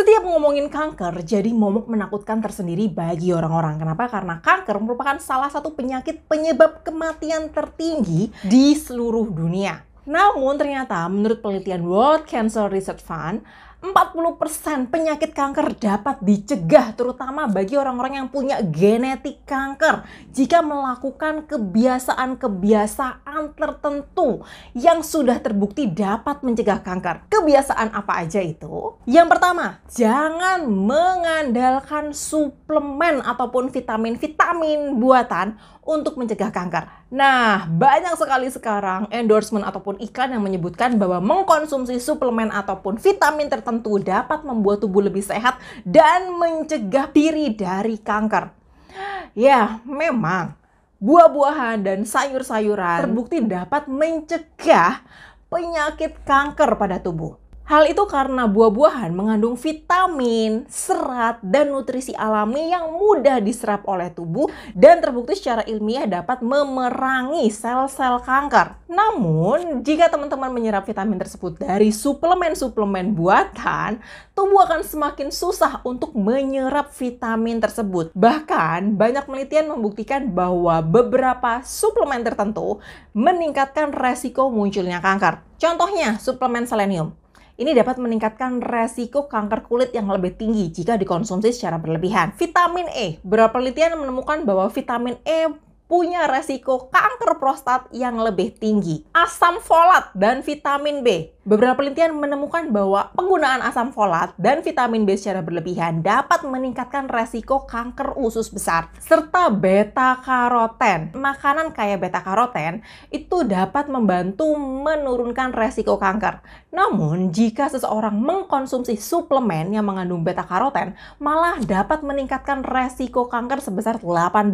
Setiap ngomongin kanker, jadi momok menakutkan tersendiri bagi orang-orang. Kenapa? Karena kanker merupakan salah satu penyakit penyebab kematian tertinggi di seluruh dunia. Namun ternyata menurut penelitian World Cancer Research Fund, 40% penyakit kanker dapat dicegah, terutama bagi orang-orang yang punya genetik kanker jika melakukan kebiasaan-kebiasaan tertentu yang sudah terbukti dapat mencegah kanker. Kebiasaan apa aja itu? Yang pertama, jangan mengandalkan suplemen ataupun vitamin-vitamin buatan untuk mencegah kanker. Nah, banyak sekali sekarang endorsement ataupun iklan yang menyebutkan bahwa mengkonsumsi suplemen ataupun vitamin tertentu dapat membuat tubuh lebih sehat dan mencegah diri dari kanker. Ya, memang buah-buahan dan sayur-sayuran terbukti dapat mencegah penyakit kanker pada tubuh. Hal itu karena buah-buahan mengandung vitamin, serat, dan nutrisi alami yang mudah diserap oleh tubuh dan terbukti secara ilmiah dapat memerangi sel-sel kanker. Namun, jika teman-teman menyerap vitamin tersebut dari suplemen-suplemen buatan, tubuh akan semakin susah untuk menyerap vitamin tersebut. Bahkan, banyak penelitian membuktikan bahwa beberapa suplemen tertentu meningkatkan resiko munculnya kanker. Contohnya, suplemen selenium. Ini dapat meningkatkan resiko kanker kulit yang lebih tinggi jika dikonsumsi secara berlebihan. Vitamin E. Beberapa penelitian menemukan bahwa vitamin E punya resiko kanker prostat yang lebih tinggi. Asam folat dan vitamin B. Beberapa penelitian menemukan bahwa penggunaan asam folat dan vitamin B secara berlebihan dapat meningkatkan resiko kanker usus besar. Serta beta-karoten. Makanan kaya beta-karoten itu dapat membantu menurunkan resiko kanker. Namun, jika seseorang mengkonsumsi suplemen yang mengandung beta-karoten, malah dapat meningkatkan resiko kanker sebesar 18%.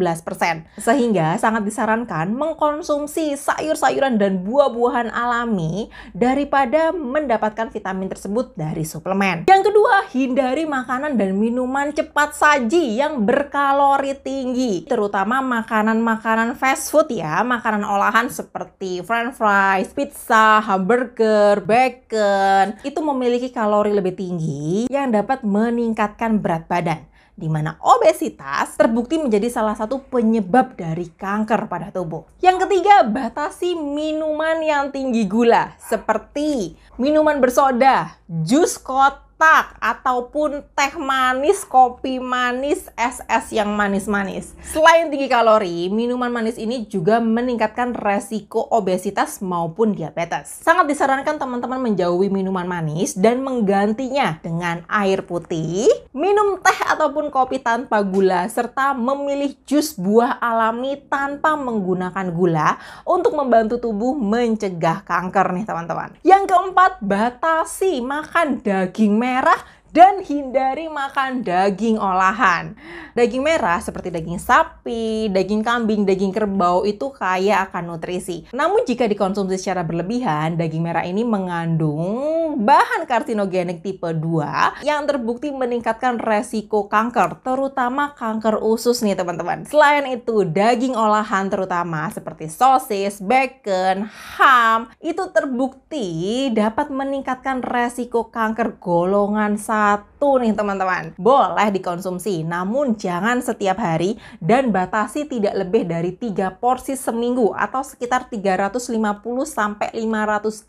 Sehingga sangat disarankan mengkonsumsi sayur-sayuran dan buah-buahan alami daripada mendapatkan vitamin tersebut dari suplemen. Yang kedua, hindari makanan dan minuman cepat saji yang berkalori tinggi, terutama makanan-makanan fast food ya, makanan olahan seperti french fries, pizza, hamburger, bacon. Itu memiliki kalori lebih tinggi yang dapat meningkatkan berat badan, di mana obesitas terbukti menjadi salah satu penyebab dari kanker pada tubuh. Yang ketiga, batasi minuman yang tinggi gula, seperti minuman bersoda, jus kotak, ataupun teh manis, kopi manis, es yang manis-manis. Selain tinggi kalori, minuman manis ini juga meningkatkan resiko obesitas maupun diabetes. Sangat disarankan teman-teman menjauhi minuman manis dan menggantinya dengan air putih, minum teh ataupun kopi tanpa gula, serta memilih jus buah alami tanpa menggunakan gula untuk membantu tubuh mencegah kanker nih teman-teman. Yang keempat, batasi makan daging merah dan hindari makan daging olahan. Daging merah seperti daging sapi, daging kambing, daging kerbau itu kaya akan nutrisi. Namun jika dikonsumsi secara berlebihan, daging merah ini mengandung bahan karsinogenik tipe 2 yang terbukti meningkatkan resiko kanker, terutama kanker usus nih teman-teman. Selain itu, daging olahan terutama seperti sosis, bacon, ham, itu terbukti dapat meningkatkan resiko kanker golongan 1 nih teman-teman. Boleh dikonsumsi, namun jangan setiap hari dan batasi tidak lebih dari 3 porsi seminggu atau sekitar 350-500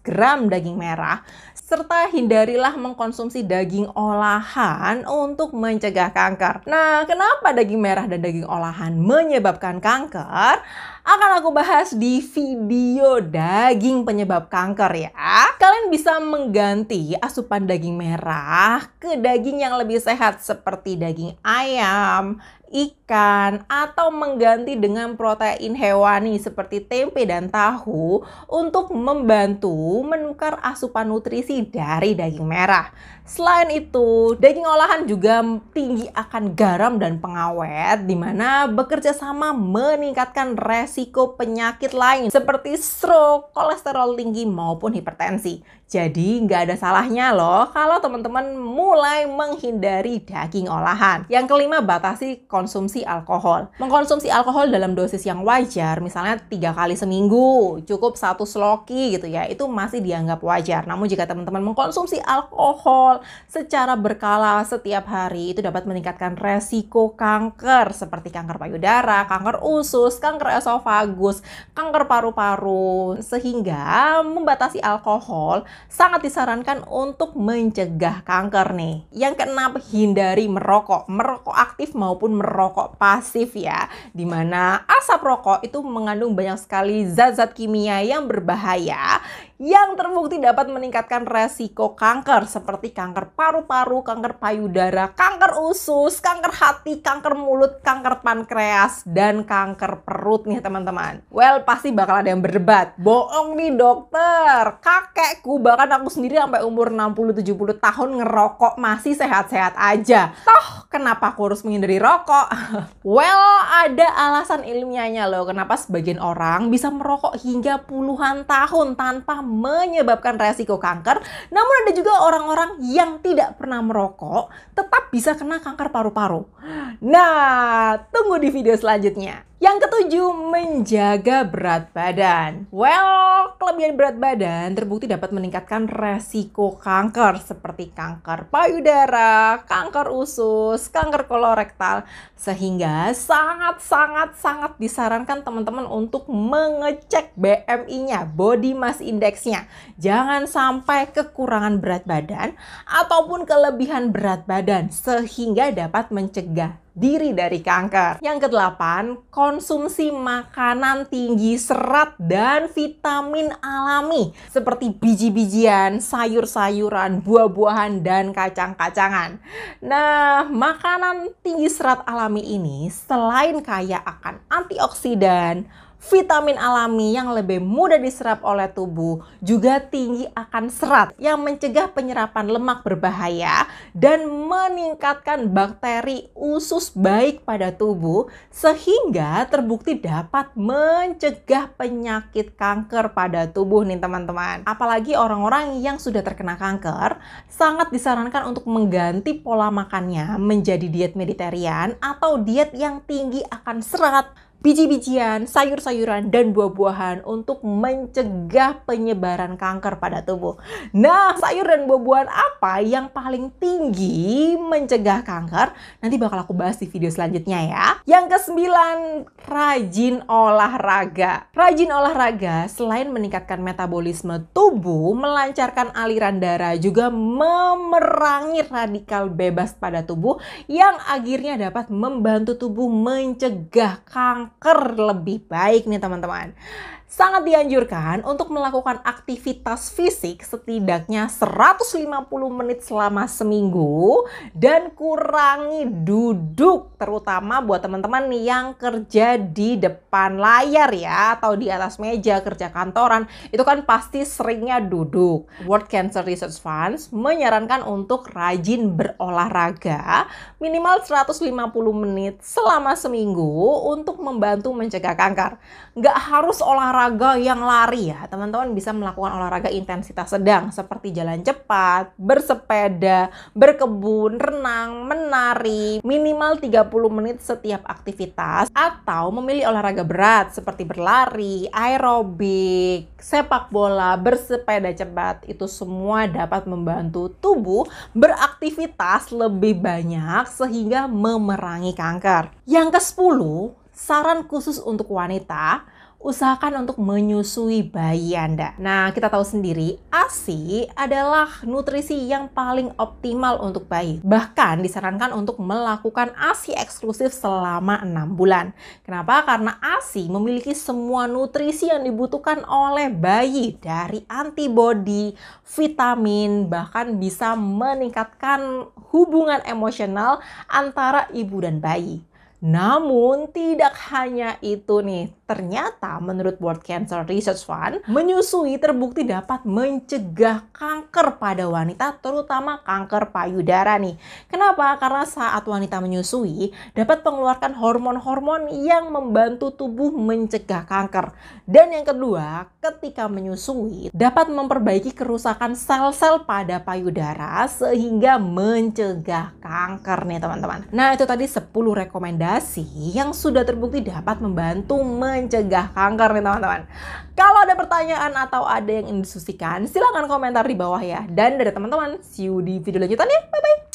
gram daging merah, serta hindarilah mengkonsumsi daging olahan untuk mencegah kanker. Nah, kenapa daging merah dan daging olahan menyebabkan kanker? Akan aku bahas di video daging penyebab kanker ya. Kalian bisa mengganti asupan daging merah ke daging yang lebih sehat seperti daging ayam, ikan, atau mengganti dengan protein hewani seperti tempe dan tahu untuk membantu menukar asupan nutrisi dari daging merah. Selain itu, daging olahan juga tinggi akan garam dan pengawet, di mana bekerja sama meningkatkan resiko penyakit lain seperti stroke, kolesterol tinggi, maupun hipertensi. Jadi nggak ada salahnya loh kalau teman-teman mulai menghindari daging olahan. Yang kelima, batasi konsumsi alkohol. Mengkonsumsi alkohol dalam dosis yang wajar, misalnya 3 kali seminggu, cukup 1 sloki gitu ya, itu masih dianggap wajar. Namun jika teman-teman mengkonsumsi alkohol secara berkala setiap hari, itu dapat meningkatkan resiko kanker seperti kanker payudara, kanker usus, kanker esofagus, kanker paru-paru. Sehingga membatasi alkohol sangat disarankan untuk mencegah kanker nih. Yang keenam, hindari merokok. Merokok aktif maupun merokok pasif ya. Dimana asap rokok itu mengandung banyak sekali zat-zat kimia yang berbahaya yang terbukti dapat meningkatkan resiko kanker seperti kanker paru-paru, kanker payudara, kanker usus, kanker hati, kanker mulut, kanker pankreas, dan kanker perut nih teman-teman. Well, pasti bakal ada yang berdebat. Bohong nih dokter, kakekku bahkan aku sendiri sampai umur 60-70 tahun ngerokok masih sehat-sehat aja. Toh, kenapa aku harus menghindari rokok? Well, ada alasan ilmiahnya loh kenapa sebagian orang bisa merokok hingga puluhan tahun tanpa menyebabkan resiko kanker. Namun ada juga orang-orang yang tidak pernah merokok tetap bisa kena kanker paru-paru. Nah, tunggu di video selanjutnya. Yang ketujuh, menjaga berat badan. Well, kelebihan berat badan terbukti dapat meningkatkan resiko kanker seperti kanker payudara, kanker usus, kanker kolorektal. Sehingga sangat disarankan teman-teman untuk mengecek BMI-nya, Body Mass Index-nya. Jangan sampai kekurangan berat badan ataupun kelebihan berat badan sehingga dapat mencegah diri dari kanker. Yang kedelapan, konsumsi makanan tinggi serat dan vitamin alami seperti biji-bijian, sayur-sayuran, buah-buahan, dan kacang-kacangan. Nah, makanan tinggi serat alami ini selain kaya akan antioksidan, vitamin alami yang lebih mudah diserap oleh tubuh, juga tinggi akan serat yang mencegah penyerapan lemak berbahaya dan meningkatkan bakteri usus baik pada tubuh sehingga terbukti dapat mencegah penyakit kanker pada tubuh nih teman-teman. Apalagi orang-orang yang sudah terkena kanker sangat disarankan untuk mengganti pola makannya menjadi diet Mediterranean atau diet yang tinggi akan serat, biji-bijian, sayur-sayuran, dan buah-buahan untuk mencegah penyebaran kanker pada tubuh. Nah, sayur dan buah-buahan apa yang paling tinggi mencegah kanker? Nanti bakal aku bahas di video selanjutnya ya. Yang kesembilan, rajin olahraga. Rajin olahraga selain meningkatkan metabolisme tubuh, melancarkan aliran darah, juga memerangi radikal bebas pada tubuh yang akhirnya dapat membantu tubuh mencegah kanker lebih baik nih teman-teman. Sangat dianjurkan untuk melakukan aktivitas fisik setidaknya 150 menit selama seminggu dan kurangi duduk, terutama buat teman-teman yang kerja di depan layar ya atau di atas meja kerja kantoran, itu kan pasti seringnya duduk. World Cancer Research Fund menyarankan untuk rajin berolahraga minimal 150 menit selama seminggu untuk membantu mencegah kanker. Nggak harus olahraga yang lari ya, teman-teman bisa melakukan olahraga intensitas sedang seperti jalan cepat, bersepeda, berkebun, renang, menari, minimal 30 menit setiap aktivitas, atau memilih olahraga berat seperti berlari, aerobik, sepak bola, bersepeda cepat. Itu semua dapat membantu tubuh beraktivitas lebih banyak sehingga memerangi kanker. Yang ke-10, saran khusus untuk wanita, usahakan untuk menyusui bayi Anda. Nah, kita tahu sendiri, ASI adalah nutrisi yang paling optimal untuk bayi. Bahkan disarankan untuk melakukan ASI eksklusif selama 6 bulan. Kenapa? Karena ASI memiliki semua nutrisi yang dibutuhkan oleh bayi, dari antibodi, vitamin, bahkan bisa meningkatkan hubungan emosional antara ibu dan bayi. Namun tidak hanya itu nih, ternyata menurut World Cancer Research Fund, menyusui terbukti dapat mencegah kanker pada wanita, terutama kanker payudara nih. Kenapa? Karena saat wanita menyusui dapat mengeluarkan hormon-hormon yang membantu tubuh mencegah kanker. Dan yang kedua, ketika menyusui dapat memperbaiki kerusakan sel-sel pada payudara sehingga mencegah kanker nih teman-teman. Nah, itu tadi 10 rekomendasi yang sudah terbukti dapat membantu mencegah kanker nih teman-teman. Kalau ada pertanyaan atau ada yang ingin didiskusikan, silahkan komentar di bawah ya. Dan dari teman-teman, see you di video lanjutannya. Bye-bye!